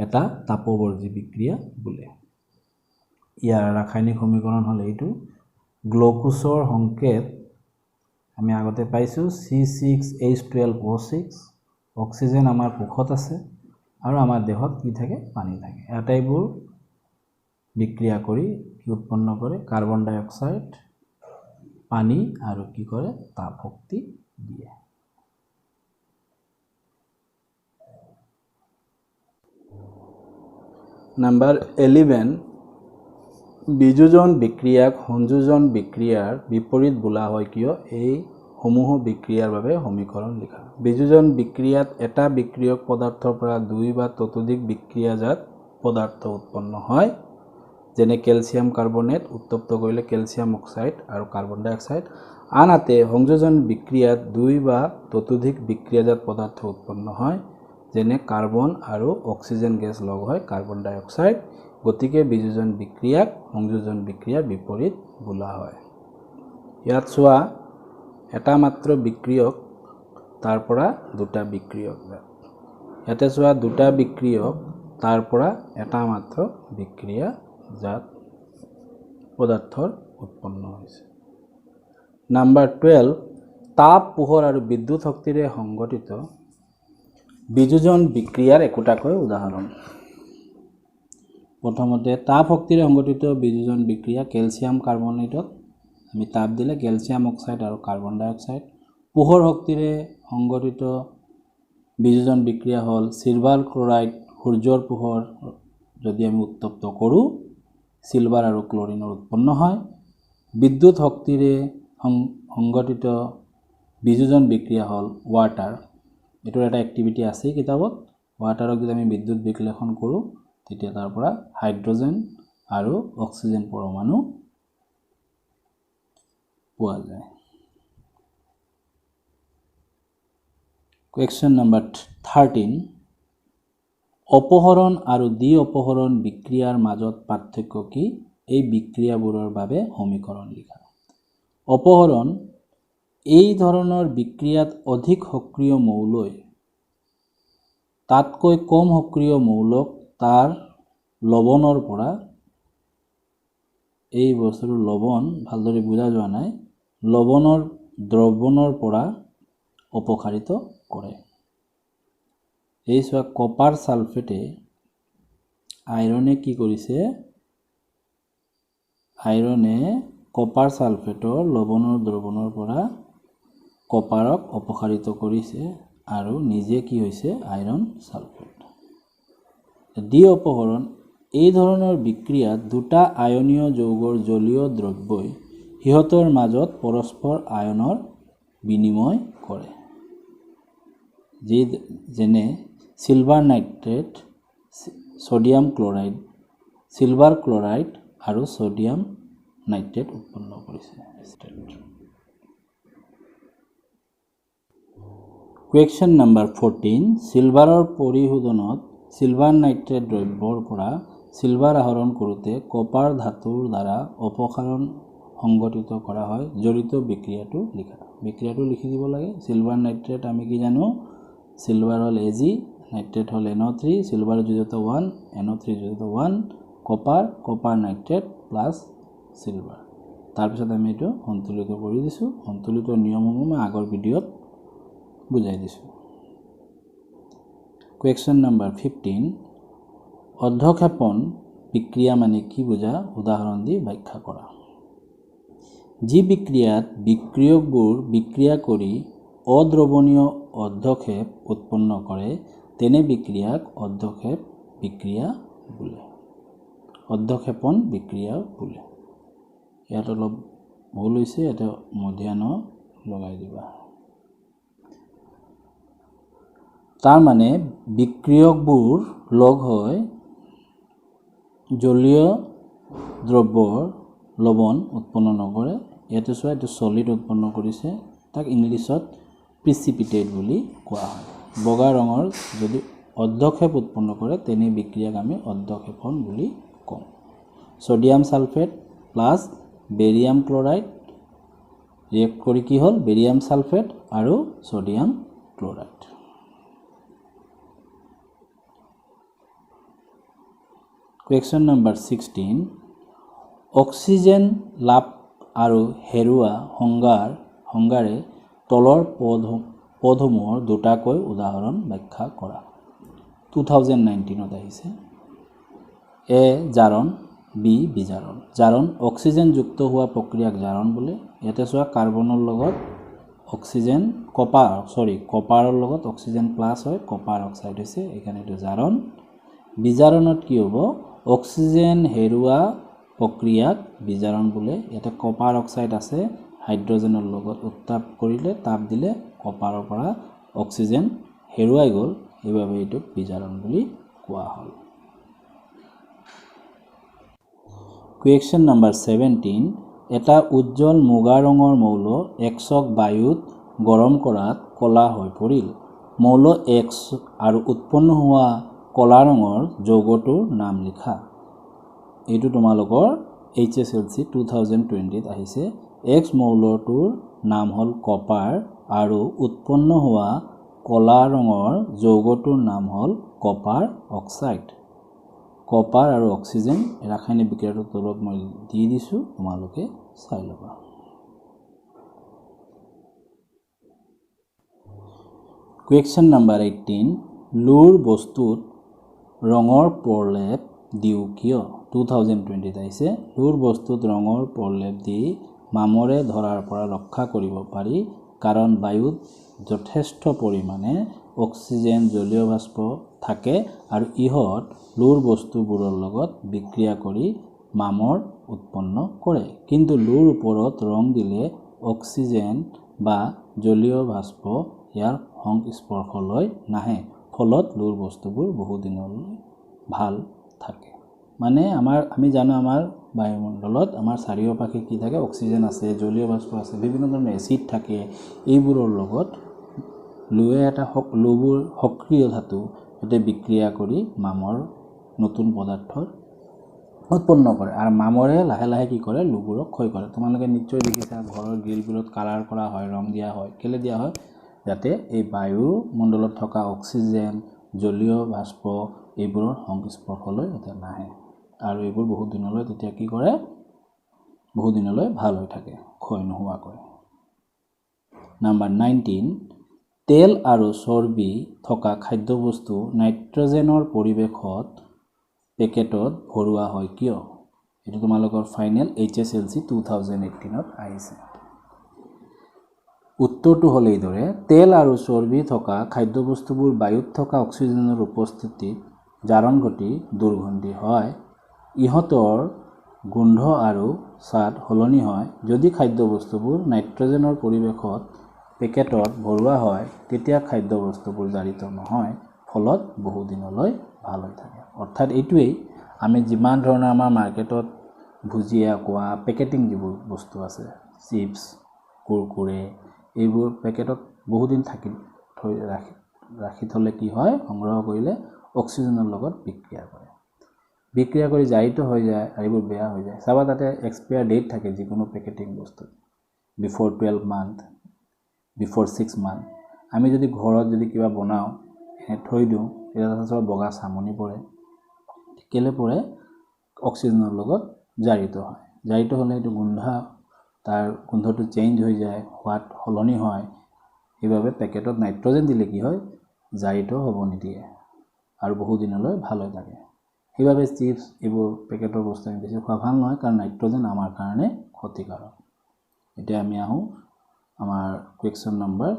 এটা তাপবৰ্জী বিক্ৰিয়া বোলে ইয়াৰ ৰাসায়নিক সমীকৰণ হ'ল এইটো গ্লুকোজৰ সংকেত আমি আগতে পাইছোঁ C6H12O6 অক্সিজেন আমাৰ কোষত আছে আৰু আমাৰ দেহত কি থাকে পানী থাকে এটাইবোৰ বিক্ৰিয়া কৰি কি উৎপন্ন কৰে কাৰ্বন ডাই অক্সাইড পানী আৰু কি কৰে তাপ শক্তি দিয়ে নাম্বাৰ 11 বিযোজন বিক্ৰিয়াক সংযোজন বিক্ৰিয়াৰ বিপৰীত বোলা হয় কিয় এই সমূহ বিক্ৰিয়াৰ বাবে সমীকৰণ লিখা বিযোজন বিক্ৰিয়াত এটা বিক্ৰিয়ক পদাৰ্থৰ পৰা দুই বা ততোধিক বিক্ৰিয়াজাত পদাৰ্থ উৎপন্ন হয় যেনে ক্যালসিয়াম কাৰ্বনেট উত্তপ্ত কৰিলে ক্যালসিয়াম অক্সাইড আৰু কাৰ্বন ডাই অক্সাইড আনহাতে সংযোজন বিক্ৰিয়াত দুই বা ততোধিক বিক্ৰিয়াজাত পদাৰ্থ উৎপন্ন হয় যেনে কাৰ্বন আৰু অক্সিজেন গেছ লগ হয় কাৰ্বন ডাই অক্সাইড গতিকে বিযোজন বিক্ৰিয়াক সংযোজন বিক্ৰিয়াৰ বিপৰীত বোলা হয় ইয়াত চোৱা এটা মাত্ৰ বিক্ৰিয়ক তাৰ পৰা দুটা বিক্ৰিয়ক ইয়াতে চোৱা দুটা বিক্ৰিয়ক তাৰ পৰা এটা মাত্ৰ বিক্ৰিয়াজাত পদাৰ্থৰ উৎপন্ন হৈছে নাম্বাৰ 12 তাপ পোহৰ আৰু বিদ্যুৎ শক্তিৰে সংগঠিত বিযোজন বিক্ৰিয়াৰ একোটাকৈ উদাহৰণ প্ৰথমতে তাপ শক্তিৰে সংগঠিত বিযোজন বিক্ৰিয়া ক্যালসিয়াম কাৰ্বনেটত আমি তাপ দিলে ক্যালসিয়াম অক্সাইড আৰু কাৰ্বন ডাই অক্সাইড পোহৰ শক্তিৰে সংগঠিত বিযোজন বিক্ৰিয়া হ'ল সিলভাৰ ক্লোৰাইড সূৰ্যৰ পোহৰ যদি আমি উত্তপ্ত কৰোঁ সিলভাৰ আৰু ক্লোৰিনৰ উৎপন্ন হয় বিদ্যুৎ শক্তিৰে সংগঠিত বিযোজন বিক্ৰিয়া হ'ল ওয়াটাৰ এটোৰ এটা এক্টিভিটি আছে কিতাপত ওয়াটাৰক যদি আমি বিদ্যুৎ বিশ্লেষণ কৰোঁ তেতিয়া তাৰ পৰা হাইড্ৰোজেন আৰু অক্সিজেন পৰমাণু পোৱা যায় কোৱেশ্চন নম্বৰ 13 অপহৰণ আৰু দ্বি অপহৰণ বিক্ৰিয়াৰ মাজত পাৰ্থক্য কি এই বিক্ৰিয়াবোৰৰ বাবে সমীকৰণ লিখা অপহৰণ এই ধৰণৰ বিক্ৰিয়াত অধিক সক্ৰিয় মৌলই তাতকৈ কম সক্ৰিয় মৌলক তাৰ লৱণৰ পৰা এই বস্তুৰ লৱণ ভালদৰে বুজা যোৱা নাই লৱণৰ দ্ৰৱণৰ পৰা অপসাৰিত কৰে এই সোয়া কপাৰ সালফেটে আইৰনে কি কৰিছে আইৰনে কপাৰ সালফেটৰ লৱণৰ দ্ৰৱণৰ পৰা কপাৰক অপসাৰিত কৰিছে আৰু নিজে কি হৈছে আইৰন সালফেট দ্বি অপহৰণ এই ধৰণৰ বিক্ৰিয়াত দুটা আয়নীয় যৌগৰ জলীয় দ্ৰব্যই হিহতৰ মাজত পৰস্পৰ আয়নৰ বিনিময় কৰে যেনে silver nitrate sodium chloride silver chloride আৰু সোডিয়াম নাইট্ৰেট উৎপন্ন কৰিছে কুৱেশ্চন নম্বৰ 14 সিলভাৰৰ পৰিশোধনত সিলভাৰ নাইট্ৰেট দ্ৰব্যৰ পৰা সিলভাৰ আহৰণ কৰোঁতে কপাৰ ধাতুৰ দ্বাৰা অপসাৰণ সংগঠিত কৰা হয় জড়িত বিক্ৰিয়াটো লিখি দিব লাগে সিলভাৰ নাইট্ৰেট আমি কি জানো সিলভাৰ হল Ag নাইট্ৰেট হল NO3 সিলভাৰ যুক্ত 1 NO3 যুক্ত 1 কপাৰ নাইট্ৰেট প্লাস সিলভাৰ তাৰ পিছত আমি এটো সন্তুলিত কৰি দিছো সন্তুলিত নিয়মসমূহ মই আগৰ ভিডিঅত বুজাই দিছো কুৱেশ্চন নম্বৰ 15 অৰ্ধক্ষেপণ বিক্ৰিয়া মানে কি বুজা উদাহৰণ দি ব্যাখ্যা কৰা যি বিক্ৰিয়াত বিক্ৰিয়কবোৰ বিক্ৰিয়া কৰি অদ্ৰৱণীয় অৰ্ধক্ষেপ উৎপন্ন কৰে তেনে বিক্ৰিয়াক অৰ্ধক্ষেপ বিক্ৰিয়া বোলে অৰ্ধক্ষেপণ বিক্ৰিয়া বোলে ইয়াত অলপ ভুল হৈছে এটা মধ্যাহ্ন লগাই দিবা তাৰ মানে বিক্ৰিয়কবোৰ লগ হৈ জলীয় দ্ৰব্যৰ লৱণ উৎপন্ন নকৰে ইয়াতে চোৱা এটো সলিড উৎপন্ন কৰিছে তাক ইংলিছত প্ৰিচিপিটেট বুলি কোৱা হয় বগা ৰঙৰ যদি অৰ্ধক্ষেপ উৎপন্ন কৰে তেনে বিক্ৰিয়াক আমি অৰ্ধক্ষেপণ বুলি কওঁ sodium sulphate plus barium chloride react কৰি কি হ'ল বেৰিয়াম সালফেট আৰু sodium chloride Question number 16 oxygen লাভ আৰু হেৰুৱা সংগাৰে তলৰ পদসমূহৰ দুটাকৈ উদাহৰণ ব্যাখ্যা কৰা 2019 আহিছে এ জাৰণ বি বিজাৰণ জাৰণ অক্সিজেন যুক্ত হোৱা প্ৰক্ৰিয়াক জাৰণ বোলে ইয়াতে চোৱা কাৰ্বনৰ লগত অক্সিজেন কপাৰৰ লগত অক্সিজেন প্লাস হয় কপাৰ অক্সাইড হৈছে এখানে এটো জাৰণ বিজাৰণত কি হ'ব অক্সিজেন হেৰুৱা প্ৰক্ৰিয়াক বিজাৰণ বোলে ইয়াতে কপাৰ অক্সাইড আছে হাইড্ৰোজেনৰ লগত উত্তাপ কৰিলে তাপ দিলে কপাৰৰ পৰা অক্সিজেন হেৰুৱাই গ'ল এইভাবে এটো বিজাৰণ বুলি কোৱা হ'ল Question number 17 এটা উজ্জ্বল মুগা ৰঙৰ মৌল Xক বায়ুত গৰম কৰাত কলা হৈ পৰিল মৌল X আৰু উৎপন্ন হোৱা কলা ৰঙৰ যৌগটোৰ নাম লিখা এইটো তোমালোকৰ HSLC 2020 আহিছে X মৌলটোৰ নাম হ'ল কপাৰ আৰু উৎপন্ন হোৱা কলা ৰঙৰ যৌগটোৰ নাম হ'ল কপাৰ অক্সাইড কপাৰ আৰু অক্সিজেন ৰাসায়নিক বিক্ৰিয়াৰ তলত মই দি দিছো তোমালোকে চাই লবা Question number 18 লুৰ বস্তুত ৰঙৰ প্ৰলেপ দিও কিয় 2020 আহিছে লুৰ বস্তুত ৰঙৰ প্ৰলেপ দি মামৰে ধৰাৰ পৰা ৰক্ষা কৰিব পাৰি কাৰণ বায়ুত যথেষ্ট পৰিমাণে অক্সিজেন জলীয় বাষ্প থাকে আৰু ইহত লুৰ বস্তুবোৰৰ লগত বিক্ৰিয়া কৰি মামৰ উৎপন্ন কৰে কিন্তু লুৰ ওপৰত ৰং দিলে অক্সিজেন বা জলীয় বাষ্প ইয়াৰ সংস্পৰ্শলৈ নাহে ফলত লুৰ বস্তুবোৰ বহু দিনলৈ ভাল থাকে মানে আমি জানো আমাৰ বায়ুমণ্ডলত আমাৰ চাৰিওপাশে কি থাকে অক্সিজেন আছে জলীয় বাষ্প আছে বিভিন্ন ধৰণৰ এসিড থাকে এইবোৰৰ লগত লুৱে এটা লুবোৰ সক্ৰিয় ধাতু এতে বিক্ৰিয়া কৰি মামৰ নতুন পদাৰ্থৰ উৎপন্ন কৰে আৰু মামৰে লাহে লাহে কি কৰে লুবোৰক ক্ষয় কৰে তোমালোকে নিশ্চয় দেখিছা ঘৰৰ গ্ৰিলবোৰত কালাৰ কৰা হয় ৰং দিয়া হয় কেলে দিয়া হয় যাতে এই বায়ুমণ্ডলত থকা অক্সিজেন জলীয় বাষ্প এইবোৰৰ সংস্পৰ্শলৈ এটা নাহে আৰু এইবোৰ বহু দিনলৈ তেতিয়া কি কৰে বহু দিনলৈ ভাল হৈ থাকে ক্ষয় নোহোৱাকৈ নাম্বাৰ 19 তেল আৰু চৰ্বি থকা খাদ্যবস্তু নাইট্ৰজেনৰ পৰিৱেশত পেকেটত ভৰোৱা হয় কিয় এটো তোমালোকৰ ফাইনেল HSLC 2018 ত আহিছে উত্তৰটো হ'ল এইদৰে তেল আৰু চৰ্বি থকা খাদ্যবস্তুবোৰ বায়ুত থকা অক্সিজেনৰ উপস্থিতিত জাৰণ ঘটি দুৰ্গন্ধি হয় ইহতৰ গোন্ধ আৰু স্বাদ হলনি হয় যদি খাদ্যবস্তুবোৰ নাইট্ৰজেনৰ পৰিৱেশত পেকেটত ভৰোৱা হয় তেতিয়া খাদ্যবস্তুবোৰ জাৰিত নহয় ফলত বহু দিনলৈ ভাল হৈ থাকে অৰ্থাৎ এইটোৱেই আমি যিমান ধৰণৰ আমাৰ মাৰ্কেটত ভুজিয়া কোৱা পেকেটিং যিবোৰ বস্তু আছে চিপছ কুৰকুৰে এইবোৰ পেকেটত বহু দিন ৰাখি থলে কি হয় সংগ্ৰহ কৰিলে অক্সিজেনৰ লগত বিক্ৰিয়া কৰি জাৰিত হৈ যায় আৰু এইবোৰ বেয়া হৈ যায় চাবা তাতে এক্সপায়াৰ ডেট থাকে যিকোনো পেকেটিং বস্তু বিফৰ 12 মান্থ বিফৰ 6 মান্থ আমি যদি ঘৰত যদি কিবা বনাও থৈ দিও এটা সব বগা সামনি পৰে কেলে পৰে অক্সিজেনৰ লগত জাৰিত হলে এটো তাৰ গোন্ধটো চেঞ্জ হৈ যায় সোৱাদ হলনি হয় এইভাবে পেকেটত নাইট্ৰজেন দিলে কি হয় জাৰিত হ'ব নিদিয়ে আৰু বহু দিনলৈ ভাল হৈ থাকে এইভাবে চিপছ এইবোৰ পেকেটৰ বস্তু বেছি খোৱা ভাল নহয় কাৰণ নাইট্ৰজেন আমাৰ কাৰণে ক্ষতিকাৰক এতিয়া আমি আহো আমাৰ কোৱেশ্চন নম্বৰ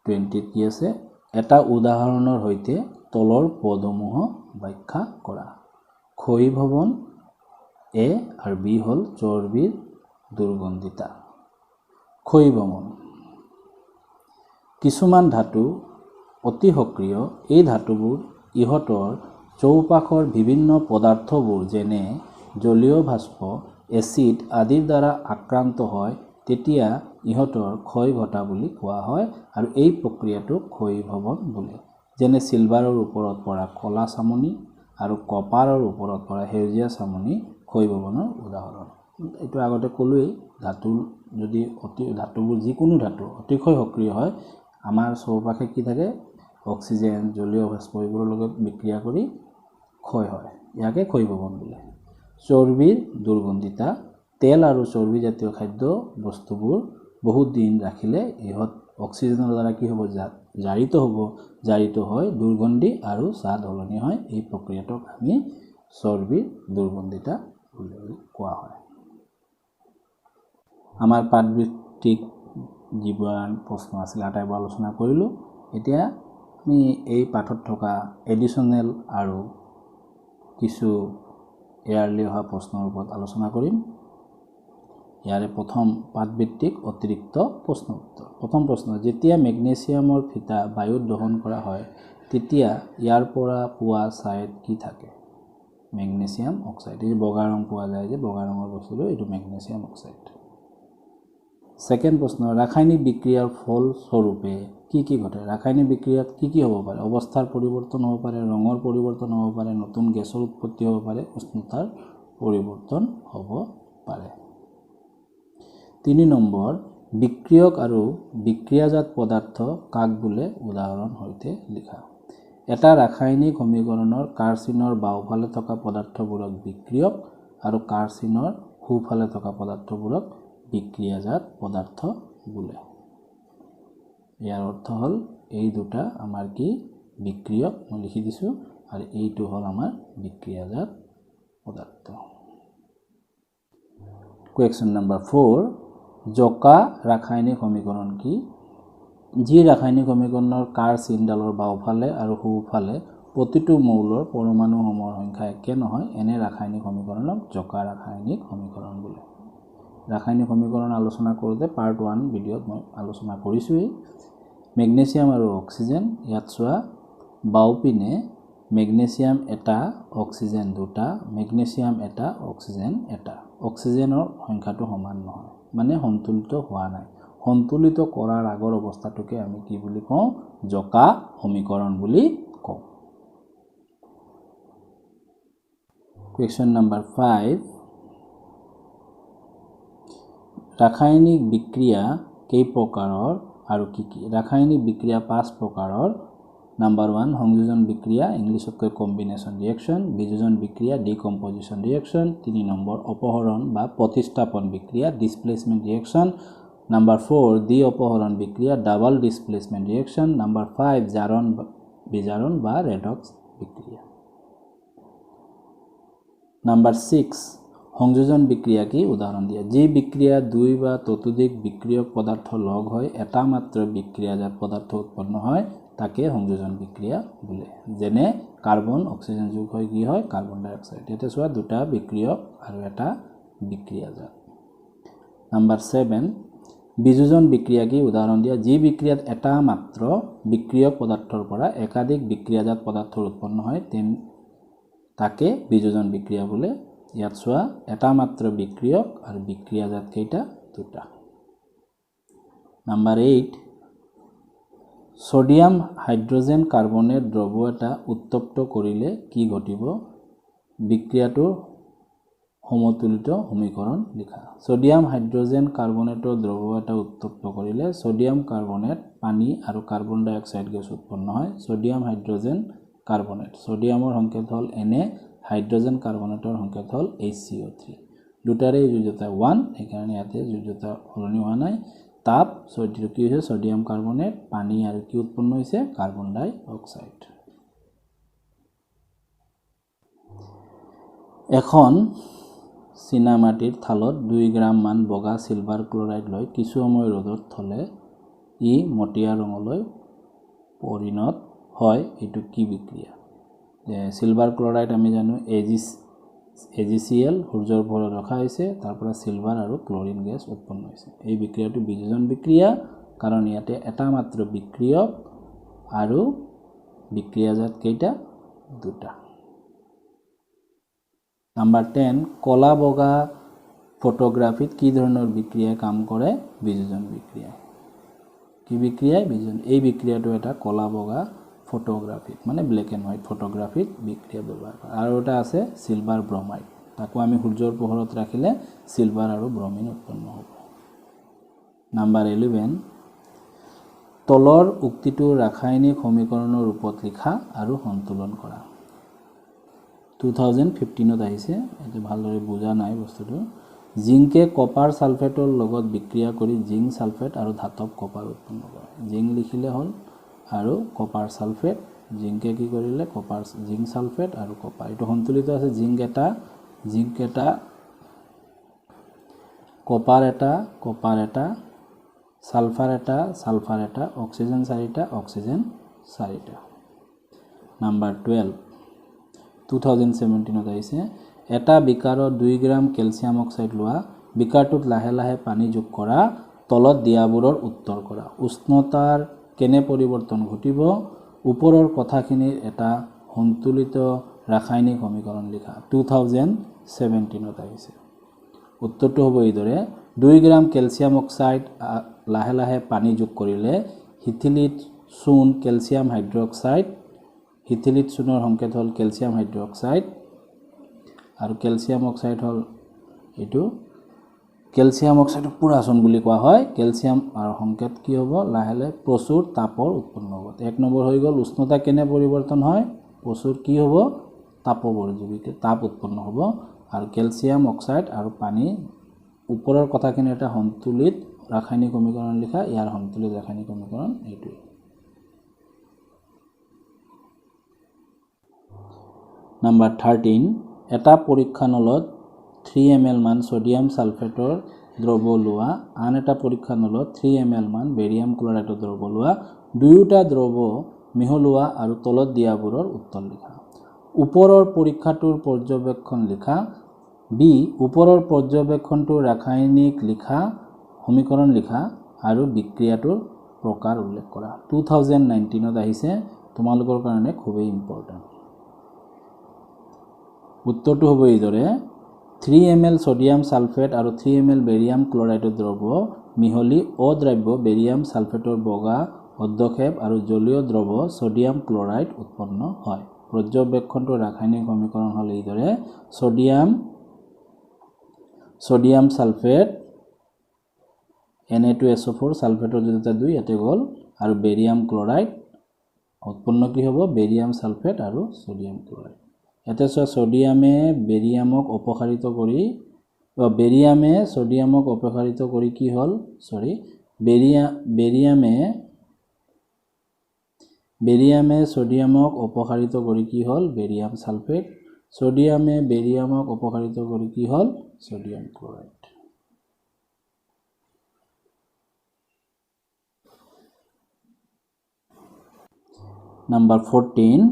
20 কি আছে এটা উদাহৰণৰ হৈতে তলৰ পদসমূহ ব্যাখ্যা কৰা ক্ষয় ভৱন A আৰু B হল চৰ্বিৰ দুৰ্গন্ধিতা ক্ষয় ভৱন কিছুমান ধাতু অতি সক্ৰিয় এই ধাতুবোৰ ইহতৰ চৌপাশৰ বিভিন্ন পদাৰ্থবোৰ যেনে জলীয় বাষ্প এসিড আদিৰ দ্বাৰা আক্ৰান্ত হয় তেতিয়া ইহঁতৰ ক্ষয় ঘটা বুলি কোৱা হয় আৰু এই প্ৰক্ৰিয়াটোক ক্ষয়ীভৱন বোলে। যেনে চিলভাৰৰ ওপৰত পৰা কলা চামনি আৰু কপাৰৰ ওপৰত পৰা সেউজীয়া চামনি ক্ষয়ীভৱনৰ উদাহৰণ। এইটো আগতে ক'লোৱেই, ধাতু যদি ধাতুবোৰ যিকোনো ধাতু অতিশয় সক্ৰিয় হয়, আমাৰ চৌপাশে কি থাকে, অক্সিজেন, জলীয় বাষ্প এইবোৰৰ লগত বিক্ৰিয়া কৰি ক্ষয় হয়, ইয়াকে ক্ষয়ীভৱন বোলে। চৰ্বিৰ দুৰ্গন্ধিতা, তেল আৰু চৰ্বিজাতীয় খাদ্য বস্তুবোৰ বহুত দিন ৰাখিলে ইহঁত অক্সিজেনৰ দ্বাৰা কি হ'ব, জাৰিত হয়, দুৰ্গন্ধি আৰু স্বাদ সলনি হয়। এই প্ৰক্ৰিয়াটোক আমি চৰ্বিৰ দুৰ্গন্ধিতা বুলি কোৱা হয়। আমাৰ পাঠভিত্তিক যিবোৰ প্ৰশ্ন আছিল আটাইবোৰ আলোচনা কৰিলোঁ। এতিয়া আমি এই পাঠত থকা এডিশ্যনেল আৰু কিছু এয়াৰলি অহা প্ৰশ্নৰ ওপৰত আলোচনা কৰিম। ইয়াৰে প্ৰথম পাঠভিত্তিক অতিৰিক্ত প্ৰশ্ন উত্তৰ। প্ৰথম প্ৰশ্ন, যেতিয়া মেগনেছিয়ামৰ ফিটা বায়ুত দহন কৰা হয় তেতিয়া ইয়াৰ পৰা পোৱা ছাইত কি থাকে? Magnesium oxide. এই বগা ৰং পোৱা যায় যে বগা ৰঙৰ বস্তুটো, এইটো মেগনেছিয়াম অক্সাইড। ছেকেণ্ড প্ৰশ্ন, ৰাসায়নিক বিক্ৰিয়াৰ ফলস্বৰূপে কি কি ঘটে? ৰাসায়নিক বিক্ৰিয়াত কি কি হ'ব পাৰে? অৱস্থাৰ পৰিৱৰ্তন হ'ব পাৰে, ৰঙৰ পৰিৱৰ্তন হ'ব পাৰে, নতুন গেছৰ উৎপত্তি হ'ব পাৰে, উষ্ণতাৰ পৰিৱৰ্তন হ'ব পাৰে। 3 নম্বৰ, বিক্ৰিয়ক আৰু বিক্ৰিয়াজাত পদাৰ্থ কাক বোলে? উদাহৰণ সৈতে লিখা। এটা ৰাসায়নিক সমীকৰণৰ কাৰ চিনৰ বাওঁফালে থকা পদাৰ্থবোৰক বিক্ৰিয়ক আৰু কাৰ চিনৰ সোঁফালে থকা পদাৰ্থবোৰক বিক্ৰিয়াজাত পদাৰ্থ বোলে। ইয়াৰ অৰ্থ হ'ল এই দুটা আমাৰ কি? বিক্ৰিয়ক, মই লিখি দিছোঁ, আৰু এইটো হ'ল আমাৰ বিক্ৰিয়াজাত পদাৰ্থ। কুৱেশ্যন নম্বৰ 4, জকা ৰাসায়নিক সমীকৰণ কি? যি ৰাসায়নিক সমীকৰণৰ কাৰ চিনডালৰ বাওঁফালে আৰু সোঁফালে প্ৰতিটো মৌলৰ পৰমাণুসমূহৰ সংখ্যা একে নহয়, এনে ৰাসায়নিক সমীকৰণক জকা ৰাসায়নিক সমীকৰণ বোলে। ৰাসায়নিক সমীকৰণ আলোচনা কৰোঁতে পাৰ্ট 1 ভিডিঅ'ত মই আলোচনা কৰিছোঁৱেই। মেগনেছিয়াম আৰু অক্সিজেন, ইয়াত চোৱা, বাওঁপিনে মেগনেছিয়াম এটা, অক্সিজেন দুটা, মেগনেছিয়াম এটা, অক্সিজেন এটা। অক্সিজেনৰ সংখ্যাটো সমান নহয়, মানে সন্তুলিত হোৱা নাই। সন্তুলিত কৰাৰ আগৰ অৱস্থাটোকে আমি কি বুলি কওঁ? জকা সমীকৰণ বুলি কওঁ। কুৱেশ্যন নম্বৰ 5, ৰাসায়নিক বিক্ৰিয়া কেই প্ৰকাৰৰ আৰু কি কি? ৰাসায়নিক বিক্ৰিয়া 5 প্ৰকাৰৰ। নাম্বাৰ 1, সংযোজন বিক্ৰিয়া, ইংলিছত কয় কম্বিনেশ্যন ৰিয়েকশ্যন। বিযোজন বিক্ৰিয়া, ডিকম্পজিশ্যন ৰিয়েকশ্যন। 3 নম্বৰ, অপহৰণ বা প্ৰতিস্থাপন বিক্ৰিয়া, ডিছপ্লেচমেণ্ট ৰিয়েকশ্যন। নাম্বাৰ 4, দ্বি অপহৰণ বিক্ৰিয়া, ডাবল ডিছপ্লেচমেণ্ট ৰিয়েকশ্যন। নাম্বাৰ 5, জাৰণ বিজাৰণ বা ৰেডক্স বিক্ৰিয়া। নাম্বাৰ 6, সংযোজন বিক্ৰিয়া কি? উদাহৰণ দিয়া। যি বিক্ৰিয়া 2 বা ততোধিক বিক্ৰিয়ক পদাৰ্থ লগ হৈ এটা মাত্ৰ বিক্ৰিয়াজাত পদাৰ্থ উৎপন্ন হয় তাকে সংযোজন বিক্ৰিয়া বোলে। যেনে কাৰ্বন অক্সিজেন যোগ হৈ কি হয়? কাৰ্বন ডাই অক্সাইড। ইয়াতে চোৱা, দুটা বিক্ৰিয়ক আৰু এটা বিক্ৰিয়াজাত। নাম্বাৰ 7, বিযোজন বিক্ৰিয়া কি? উদাহৰণ দিয়া। যি বিক্ৰিয়াত এটা মাত্ৰ বিক্ৰিয়ক পদাৰ্থৰ পৰা একাধিক বিক্ৰিয়াজাত পদাৰ্থৰ উৎপন্ন হয় তাকে বিযোজন বিক্ৰিয়া বোলে। ইয়াত চোৱা, এটা মাত্ৰ বিক্ৰিয়ক আৰু বিক্ৰিয়াজাত কেইটা? দুটা। নাম্বাৰ 8, ছডিয়াম হাইড্ৰজেন কাৰ্বনেট দ্ৰৱ এটা উত্তপ্ত কৰিলে কি ঘটিব? বিক্ৰিয়াটোৰ সমতুলিত সমীকৰণ লিখা। ছডিয়াম হাইড্ৰজেন কাৰ্বনেটৰ দ্ৰৱ এটা উত্তপ্ত কৰিলে ছডিয়াম কাৰ্বনেট, পানী আৰু কাৰ্বন ডাই অক্সাইড গেছ উৎপন্ন হয়। ছডিয়াম হাইড্ৰজেন কাৰ্বনেট, ছডিয়ামৰ সংকেত হ'ল Na, হাইড্ৰজেন কাৰ্বনেটৰ সংকেত হ'ল HCO3। দুটাৰে যোজ্যতা 1, সেইকাৰণে ইয়াতে যোজ্যতা সলনি হোৱা নাই। তাপ, কি হৈছে? ছডিয়াম কাৰ্বনেট, পানী আৰু কি উৎপন্ন হৈছে? কাৰ্বন ডাই অক্সাইড। এখন চীনামাটিৰ থালত 2 গ্ৰাম মান বগা চিলভাৰ ক্লৰাইড লৈ কিছু সময় ৰ'দত থলে ই মটিয়া ৰঙলৈ পৰিণত হয়। এইটো কি বিক্ৰিয়া? চিলভাৰ ক্লৰাইড আমি জানো AgCl সূৰ্যৰ পোহৰত ৰখা হৈছে, তাৰ পৰা চিলভাৰ আৰু ক্লৰিন গেছ উৎপন্ন হৈছে। এই বিক্ৰিয়াটো বিযোজন বিক্ৰিয়া, কাৰণ ইয়াতে এটা মাত্ৰ বিক্ৰিয়ক আৰু বিক্ৰিয়াজাত কেইটা? দুটা। নাম্বাৰ 10, কলা বগা ফটোগ্ৰাফিত কি ধৰণৰ বিক্ৰিয়াই কাম কৰে বিযোজন বিক্ৰিয়া কি বিক্ৰিয়াই বিযোজন এই বিক্ৰিয়াটো এটা কলা বগা ফটোগ্ৰাফিত মানে ব্লেক এণ্ড হোৱাইট ফটোগ্ৰাফিত বিক্ৰিয়া ব্যৱহাৰ কৰে আৰু এটা আছে সিলভাৰ ব্ৰমাইড তাকো আমি সূৰ্যৰ পোহৰত ৰাখিলে সিলভাৰ আৰু ব্ৰমিন উৎপন্ন হ'ব নাম্বাৰ 11 তলৰ উক্তিটো ৰাসায়নিক সমীকৰণৰ ৰূপত লিখা আৰু সন্তুলন কৰা 2015ত আহিছে এটো ভালদৰে বুজা নাই বস্তুটো জিংকে কপাৰ সালফেটৰ লগত বিক্ৰিয়া কৰি জিংক সালফেট আৰু ধাতব কপাৰ উৎপন্ন কৰে জিংক লিখিলে হ'ল আৰু কপাৰ সালফেট জিংকে কি কৰিলে কপাৰ জিংক সালফেট আৰু কপাৰ এটো সন্তুলিত আছে জিংক এটা কপাৰ এটা সালফাৰ এটা অক্সিজেন 4টা অক্সিজেন 4টা নাম্বাৰ 12 2017ত আহিছে এটা বিকাৰত 2 গ্ৰাম ক্যালসিয়াম অক্সাইড লোৱা বিকাৰটোত লাহে লাহে পানী যোগ কৰা তলত দিয়াবোৰৰ উত্তৰ কৰা উষ্ণতাৰ কেনে পৰিৱৰ্তন ঘটিব ওপৰৰ কথাখিনিৰ এটা সন্তুলিত ৰাসায়নিক সমীকৰণ লিখা 2017ত আহিছে উত্তৰটো হ'ব এইদৰে 2 গ্ৰাম ক্যালসিয়াম অক্সাইড লাহে লাহে পানী যোগ কৰিলে হিথিলিত চূন ক্যালসিয়াম হাইড্ৰক্সাইড হিথিলিত চূনৰ সংকেত হ'ল ক্যালসিয়াম হাইড্ৰক্সাইড আৰু ক্যালসিয়াম অক্সাইড হ'ল এটো ক্যালসিয়াম অক্সাইড পুৰা চূন বুলি কোৱা হয় ক্যালসিয়াম আৰু সংকেত কি হ'ব লাহে লাহে প্ৰচুৰ তাপৰ উৎপন্ন হ'ব এক নম্বৰ হৈ গ'ল উষ্ণতা কেনে পৰিৱৰ্তন হয় প্ৰচুৰ কি হ'ব তাপবৰ্জবিকে তাপ উৎপন্ন হ'ব আৰু ক্যালসিয়াম অক্সাইড আৰু পানী ওপৰৰ কথাখিনি এটা সন্তুলিত ৰাসায়নিক সমীকৰণ লিখা ইয়াৰ সন্তুলিত ৰাসায়নিক সমীকৰণ এইটো নাম্বাৰ 13 এটা পৰীক্ষা নলত 3 ml মান সোডিয়াম সালফেটৰ দ্ৰৱ লোৱা আন এটা পৰীক্ষা নলত 3 ml মান বেৰিয়াম ক্লোৰাইডৰ দ্ৰৱ লোৱা দুয়োটা দ্ৰৱ মিহলোৱা আৰু তলত দিয়াবোৰৰ উত্তৰ লিখা ওপৰৰ পৰীক্ষাটোৰ পৰ্যবেক্ষণ লিখা বি ওপৰৰ পৰ্যবেক্ষণটোৰ ৰাসায়নিক লিখা সমীকৰণ লিখা আৰু বিক্ৰিয়াটোৰ প্ৰকাৰ উল্লেখ কৰা 2019ত আহিছে তোমালোকৰ কাৰণে খুবেই ইম্পৰ্টেন্ট উত্তৰটো হ'ব এইদৰে 3 ml সোডিয়াম সালফেট আৰু 3 ml বেৰিয়াম ক্লোৰাইডৰ দ্ৰৱ মিহলি অদ্ৰাব্য বেৰিয়াম সালফেটৰ বগা অৰ্ধক্ষেপ আৰু জলীয় দ্ৰৱ সোডিয়াম ক্লোৰাইড উৎপন্ন হয় পৰ্যবেক্ষণটোৰ ৰাসায়নিক সমীকৰণ হ'ল এইদৰে সোডিয়াম সালফেট Na2SO4 সালফেটৰ যেটা 2 এতে গল আৰু বেৰিয়াম ক্লোৰাইড উৎপন্ন কি হ'ব বেৰিয়াম সালফেট আৰু সোডিয়াম ক্লোৰাইড এতে সোডিয়ামে বেৰিয়ামক অপসাৰিত কৰি বেৰিয়ামে সোডিয়ামক অপসাৰিত কৰি কি হ'ল বেৰিয়ামে সোডিয়ামক অপসাৰিত কৰি কি হ'ল বেৰিয়াম সালফেট সোডিয়ামে বেৰিয়ামক অপসাৰিত কৰি কি হ'ল সোডিয়াম ক্লোৰাইড নাম্বাৰ 14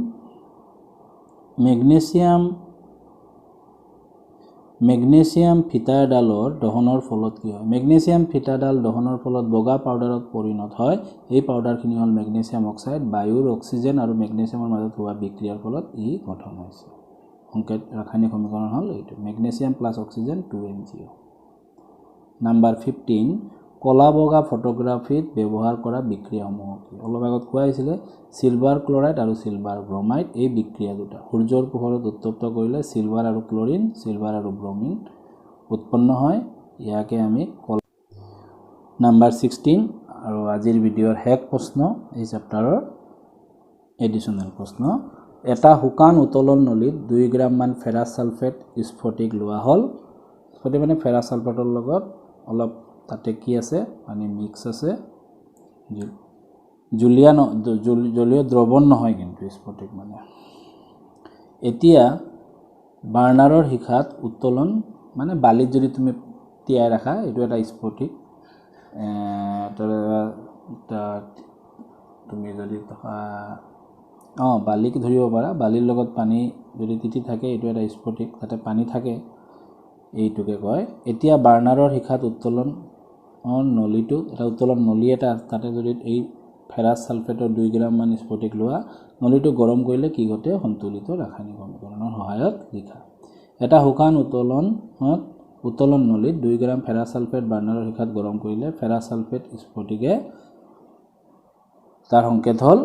মেগনেছিয়াম ফিটাডালৰ দহনৰ ফলত কি হয় মেগনেছিয়াম ফিটাডাল দহনৰ ফলত বগা পাউডাৰত পৰিণত হয় এই পাউডাৰখিনি হ'ল মেগনেছিয়াম অক্সাইড বায়ুৰ অক্সিজেন আৰু মেগনেছিয়ামৰ মাজত হোৱা বিক্ৰিয়াৰ ফলত ই গঠন হৈছে সংকেত ৰাসায়নিক সমীকৰণ হ'ল এইটো magnesium plus oxygen 2MgO number 15 কলা বগা ফটোগ্ৰাফিত ব্যৱহাৰ কৰা বিক্ৰিয়াসমূহ কি অলপ আগত কোৱা হৈছিল সিলভাৰ ক্লোৰাইড আৰু সিলভাৰ ব্ৰমাইড এই বিক্ৰিয়া দুটা সূৰ্যৰ পোহৰত উত্তপ্ত কৰিলে সিলভাৰ আৰু ক্লোৰিন সিলভাৰ আৰু ব্ৰমিন উৎপন্ন হয় ইয়াকে আমি নাম্বাৰ 16 আৰু আজিৰ ভিডিঅ'ৰ শেষ প্ৰশ্ন এই চেপ্টাৰৰ এডিশনাল প্ৰশ্ন এটা হুকান উতলন নলীত 2 গ্ৰাম মান ফেৰাছ সালফেট স্ফটিক লোৱা হল স্ফটিক মানে ফেৰাছ সালফেটৰ লগত অলপ তাতে কি আছে মানে মিক্স আছে জলীয় দ্ৰৱণ নহয় কিন্তু স্ফটিক মানে এতিয়া বাৰ্নাৰৰ হিখাত উত্তোলন মানে বালিত যদি তুমি তিয়াই ৰাখা এটো এটা স্ফটিক তুমি যদি বালিক ধৰিব পাৰা বালিৰ লগত পানী যদি তিতি থাকে এটো এটা স্ফটিক তাতে পানী থাকে এইটোকে কয় এতিয়া বাৰ্নাৰৰ হিখাত উত্তোলন নলীটো এটা উত্তোলন নলী এটা তাতে যদি এই ফেৰাছ সালফেটৰ 2 গ্ৰাম মান স্ফটিক লোৱা নলীটো গৰম কৰিলে কি ঘটে সন্তুলিত ৰাসায়নিক সমীকৰণৰ সহায়ত লিখা এটা হুকান উতলনত উতলন নলীত 2 গ্ৰাম ফেৰাছ ছালফেট বাৰ্ণাৰৰ শিখাত গৰম কৰিলে ফেৰাছ ছালফেট স্ফটিকে তাৰ সংকেত হ'ল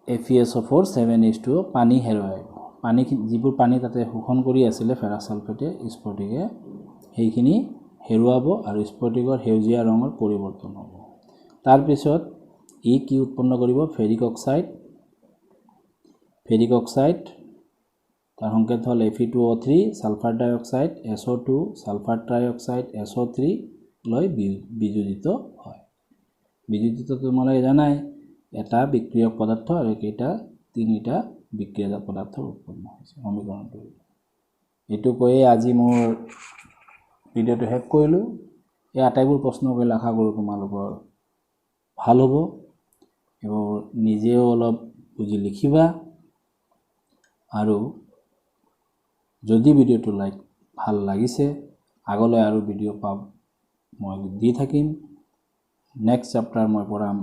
FeSO4 7H2O পানী হেৰুৱাই পানী যিবোৰ পানী তাতে শোষণ কৰি আছিলে ফেৰাছ ছালফেটে স্ফটিকে সেইখিনি হেৰুৱাব আৰু স্ফটিকৰ সেউজীয়া ৰঙৰ পৰিৱৰ্তন হ'ব তাৰ পিছত ই কি উৎপন্ন কৰিব ফেৰিক অক্সাইড তাৰ সংকেত হ'ল Fe2O3 sulphur dioxide SO2 sulphur trioxide SO3 লৈ বিযোজিত হয় বিযোজিত তোমালোকে জানাই এটা বিক্ৰিয়ক পদাৰ্থ আৰু কেইটা তিনিটা বিক্ৰিয়াজাত পদাৰ্থৰ উৎপন্ন হৈছে সমীকৰণটো এটো কৈ আজি মোৰ ভিডিওটো শেষ কৰিলো এই আটাইবোৰ প্ৰশ্ন কৰিলে আশা কৰো তোমালোকৰ ভাল হ'ব এবং নিজেও অলপ বুজি লিখিবা আৰু যদি ভিডিওটো ভাল লাগিছে আগলৈ আৰু ভিডিও পাম মই দি থাকিম নেক্সট চেপ্টাৰ মই পঢ়াম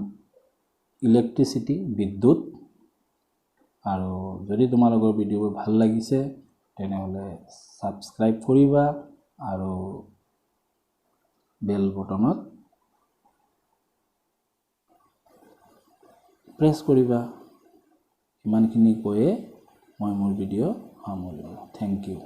ইলেক্ট্ৰিচিটি বিদ্যুৎ আৰু যদি তোমালোকৰ ভিডিওবোৰ ভাল লাগিছে তেনেহলে সাবস্ক্ৰাইব কৰিবা আৰু বেল বটনত প্ৰেছ কৰিবা ইমানখিনি কৈয়ে মই মোৰ ভিডিও সামৰিলোঁ থ্যাংক ইউ